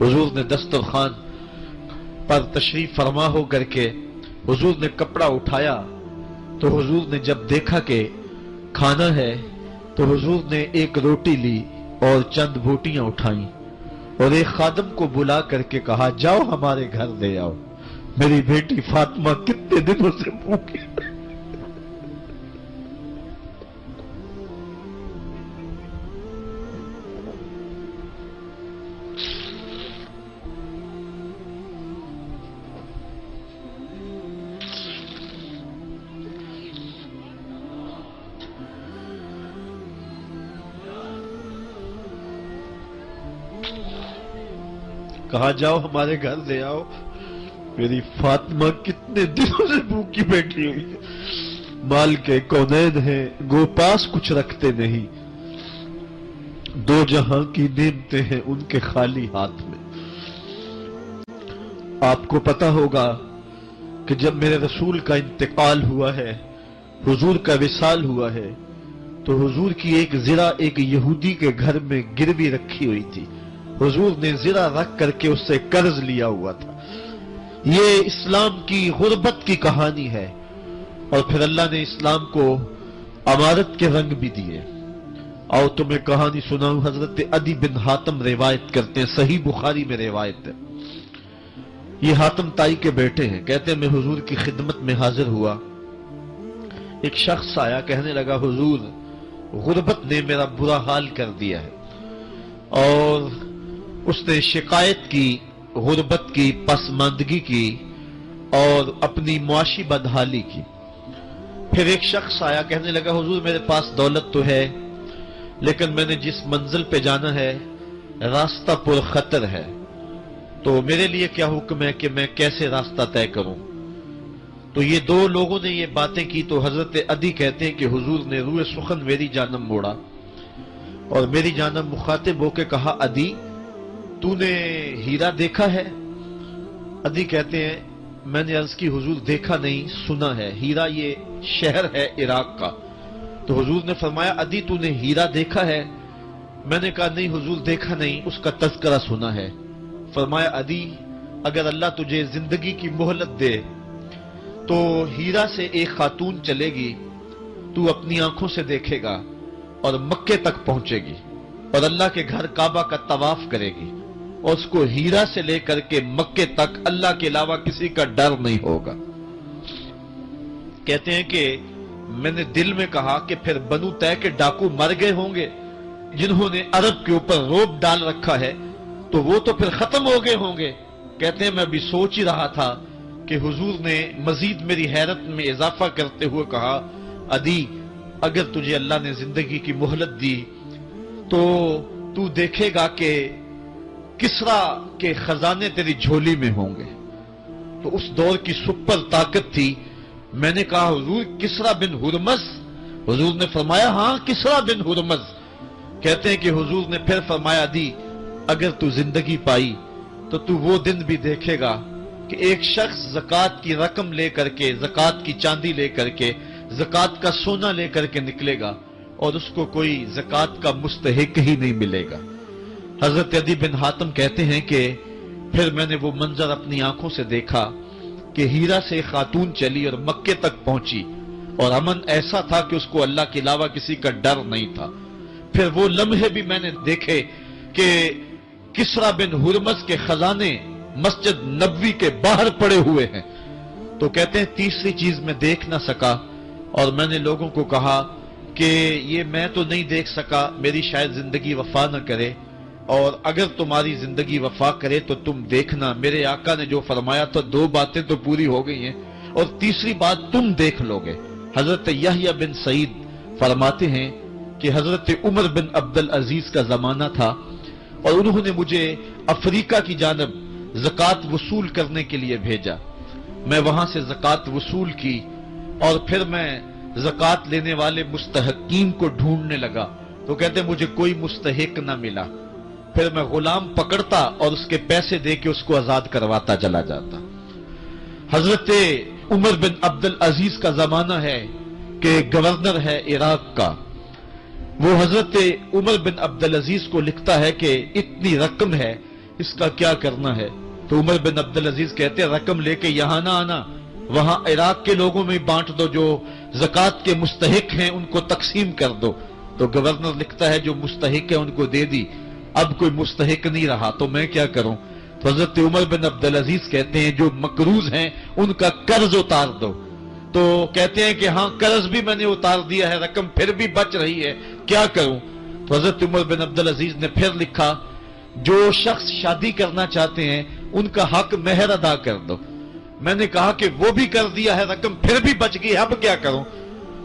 حضور نے دسترخوان پر تشریف فرما ہو کر کے حضور نے کپڑا اٹھایا تو حضور نے جب دیکھا کہ کھانا ہے تو حضور نے ایک روٹی لی اور چند بوٹیاں اٹھائیں اور ایک خادم کو بلا کر کے کہا جاؤ ہمارے گھر لے آؤ، میری بیٹی فاطمہ کتنے دنوں سے بھوکی۔ کہا جاؤ ہمارے گھر لے آؤ، میری فاطمہ کتنے دنوں سے بھوکی بیٹھی ہوئی ہے، مال کے کونین ہیں گو پاس کچھ رکھتے نہیں، دو جہاں کی نعمتیں ہیں ان کے خالی ہاتھ میں۔ آپ کو پتا ہوگا کہ جب میرے رسول کا انتقال ہوا ہے، حضور کا وصال ہوا ہے، تو حضور کی ایک زرہ ایک یہودی کے گھر میں گروی رکھی ہوئی تھی، حضور نے زرہ رکھ کر کے اس سے قرض لیا ہوا تھا۔ یہ اسلام کی غربت کی کہانی ہے، اور پھر اللہ نے اسلام کو امارت کے رنگ بھی دیے۔ اور تمہیں کہانی سناؤں، حضرت عدی بن حاتم روایت کرتے ہیں، صحیح بخاری میں روایت ہے، یہ حاتم تائی کے بیٹے ہیں، کہتے ہیں میں حضور کی خدمت میں حاضر ہوا، ایک شخص آیا کہنے لگا حضور غربت نے میرا برا حال کر دیا ہے، اور اس نے شکایت کی غربت کی، پسماندگی کی اور اپنی معاشی بدحالی کی۔ پھر ایک شخص آیا کہنے لگا حضور میرے پاس دولت تو ہے لیکن میں نے جس منزل پہ جانا ہے راستہ پر خطر ہے، تو میرے لیے کیا حکم ہے کہ میں کیسے راستہ طے کروں؟ تو یہ دو لوگوں نے یہ باتیں کی تو حضرت عدی کہتے ہیں کہ حضور نے روئے سخن میری جانب موڑا اور میری جانب مخاطب ہو کے کہا عدی تو نے ہیرا دیکھا ہے؟ عدی کہتے ہیں میں نے عرض کی حضور دیکھا نہیں، سنا ہے، ہیرا یہ شہر ہے عراق کا۔ تو حضور نے فرمایا عدی تو نے ہیرا دیکھا ہے؟ میں نے کہا نہیں حضور دیکھا نہیں، اس کا تذکرہ سنا ہے۔ فرمایا عدی اگر اللہ تجھے زندگی کی مہلت دے تو ہیرا سے ایک خاتون چلے گی، تو اپنی آنکھوں سے دیکھے گا اور مکے تک پہنچے گی اور اللہ کے گھر کعبہ کا طواف کرے گی، اور اس کو ہیرا سے لے کر کے مکے تک اللہ کے علاوہ کسی کا ڈر نہیں ہوگا۔ کہتے ہیں کہ میں نے دل میں کہا کہ پھر بنو طے کے ڈاکو مر گئے ہوں گے جنہوں نے عرب کے اوپر روب ڈال رکھا ہے، تو وہ تو پھر ختم ہو گئے ہوں گے۔ کہتے ہیں میں بھی سوچ ہی رہا تھا کہ حضور نے مزید میری حیرت میں اضافہ کرتے ہوئے کہا عدی اگر تجھے اللہ نے زندگی کی مہلت دی تو تو دیکھے گا کہ کسرا کے خزانے تیری جھولی میں ہوں گے۔ تو اس دور کی سپر طاقت تھی۔ میں نے کہا حضور کسرا بن ہرمز؟ حضور نے فرمایا ہاں کسرا بن ہرمز۔ کہتے ہیں کہ حضور نے پھر فرمایا دی اگر تو زندگی پائی تو وہ دن بھی دیکھے گا کہ ایک شخص زکوٰۃ کی رقم لے کر کے، زکوٰۃ کی چاندی لے کر کے، زکوٰۃ کا سونا لے کر کے نکلے گا اور اس کو کوئی زکوٰۃ کا مستحق ہی نہیں ملے گا۔ حضرت عدی بن حاتم کہتے ہیں کہ پھر میں نے وہ منظر اپنی آنکھوں سے دیکھا کہ ہیرا سے خاتون چلی اور مکے تک پہنچی اور امن ایسا تھا کہ اس کو اللہ کے علاوہ کسی کا ڈر نہیں تھا۔ پھر وہ لمحے بھی میں نے دیکھے کہ کسرا بن ہرمز کے خزانے مسجد نبوی کے باہر پڑے ہوئے ہیں۔ تو کہتے ہیں تیسری چیز میں دیکھ نہ سکا اور میں نے لوگوں کو کہا کہ یہ میں تو نہیں دیکھ سکا، میری شاید زندگی وفا نہ کرے، اور اگر تمہاری زندگی وفا کرے تو تم دیکھنا میرے آقا نے جو فرمایا تھا دو باتیں تو پوری ہو گئی ہیں اور تیسری بات تم دیکھ لو گے۔ حضرت یحییٰ بن سعید فرماتے ہیں کہ حضرت عمر بن عبدالعزیز کا زمانہ تھا اور انہوں نے مجھے افریقہ کی جانب زکوٰۃ وصول کرنے کے لیے بھیجا۔ میں وہاں سے زکوٰۃ وصول کی اور پھر میں زکوٰۃ لینے والے مستحقین کو ڈھونڈنے لگا، تو کہتے مجھے کوئی مستحق نہ ملا۔ پھر میں غلام پکڑتا اور اس کے پیسے دے کے اس کو آزاد کرواتا چلا جاتا۔ حضرت عمر بن عبدالعزیز کا زمانہ ہے کہ گورنر ہے عراق کا، وہ حضرت عمر بن عبدالعزیز کو لکھتا ہے کہ اتنی رقم ہے اس کا کیا کرنا ہے؟ تو عمر بن عبد العزیز کہتے ہیں رقم لے کے یہاں نہ آنا، وہاں عراق کے لوگوں میں بانٹ دو، جو زکوٰۃ کے مستحق ہیں ان کو تقسیم کر دو۔ تو گورنر لکھتا ہے جو مستحق ہے ان کو دے دی، اب کوئی مستحق نہیں رہا تو میں کیا کروں؟ تو حضرت عمر بن عبد العزیز کہتے ہیں جو مقروض ہیں ان کا قرض اتار دو۔ تو کہتے ہیں کہ ہاں قرض بھی میں نے اتار دیا ہے، رقم پھر بھی بچ رہی ہے، کیا کروں؟ تو حضرت عمر بن عبد العزیز نے پھر لکھا جو شخص شادی کرنا چاہتے ہیں ان کا حق مہر ادا کر دو۔ میں نے کہا کہ وہ بھی کر دیا ہے، رقم پھر بھی بچ گئی، اب کیا کروں؟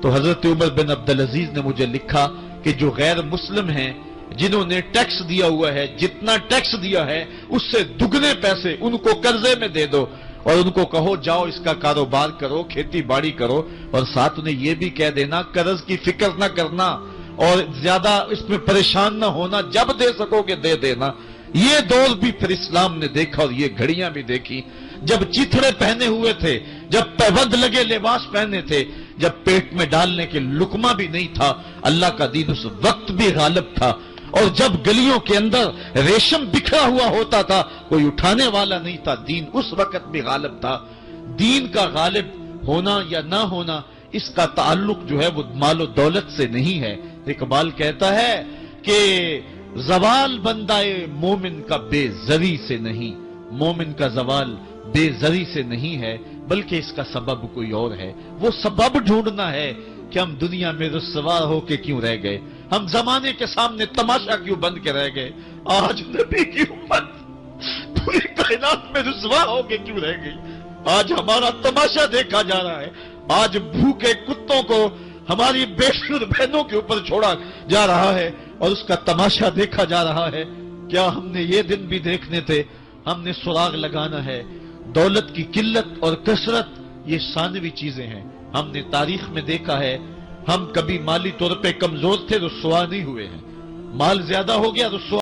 تو حضرت عمر بن عبد العزیز نے مجھے لکھا کہ جو غیر مسلم ہیں جنہوں نے ٹیکس دیا ہوا ہے، جتنا ٹیکس دیا ہے اس سے دگنے پیسے ان کو قرضے میں دے دو، اور ان کو کہو جاؤ اس کا کاروبار کرو، کھیتی باڑی کرو، اور ساتھ انہیں یہ بھی کہہ دینا قرض کی فکر نہ کرنا اور زیادہ اس میں پریشان نہ ہونا، جب دے سکو گے دے دینا۔ یہ دور بھی پھر اسلام نے دیکھا اور یہ گھڑیاں بھی دیکھی، جب چتھڑے پہنے ہوئے تھے، جب پیبند لگے لباس پہنے تھے، جب پیٹ میں ڈالنے کے لقمہ بھی نہیں تھا، اللہ کا دین اس وقت بھی غالب تھا، اور جب گلیوں کے اندر ریشم بکھرا ہوا ہوتا تھا کوئی اٹھانے والا نہیں تھا، دین اس وقت بھی غالب تھا۔ دین کا غالب ہونا یا نہ ہونا اس کا تعلق جو ہے وہ مال و دولت سے نہیں ہے۔ اقبال کہتا ہے کہ زوال بندہ مومن کا بے زری سے نہیں، مومن کا زوال بے زری سے نہیں ہے بلکہ اس کا سبب کوئی اور ہے۔ وہ سبب ڈھونڈنا ہے کہ ہم دنیا میں رسوا ہو کے کیوں رہ گئے، ہم زمانے کے سامنے تماشا کیوں بن کے رہ گئے، آج نبی کی امت پوری کائنات میں رسوا ہو کے کیوں رہ گئی، آج ہمارا تماشا دیکھا جا رہا ہے، آج بھوکے کتوں کو ہماری بیٹی اور بہنوں کے اوپر چھوڑا جا رہا ہے اور اس کا تماشا دیکھا جا رہا ہے۔ کیا ہم نے یہ دن بھی دیکھنے تھے؟ ہم نے سراغ لگانا ہے۔ دولت کی قلت اور کثرت یہ ثانوی چیزیں ہیں، ہم نے تاریخ میں دیکھا ہے ہم کبھی مالی طور پہ کمزور تھے، رسوا نہیں ہوئے ہیں، مال زیادہ ہو گیا رسوا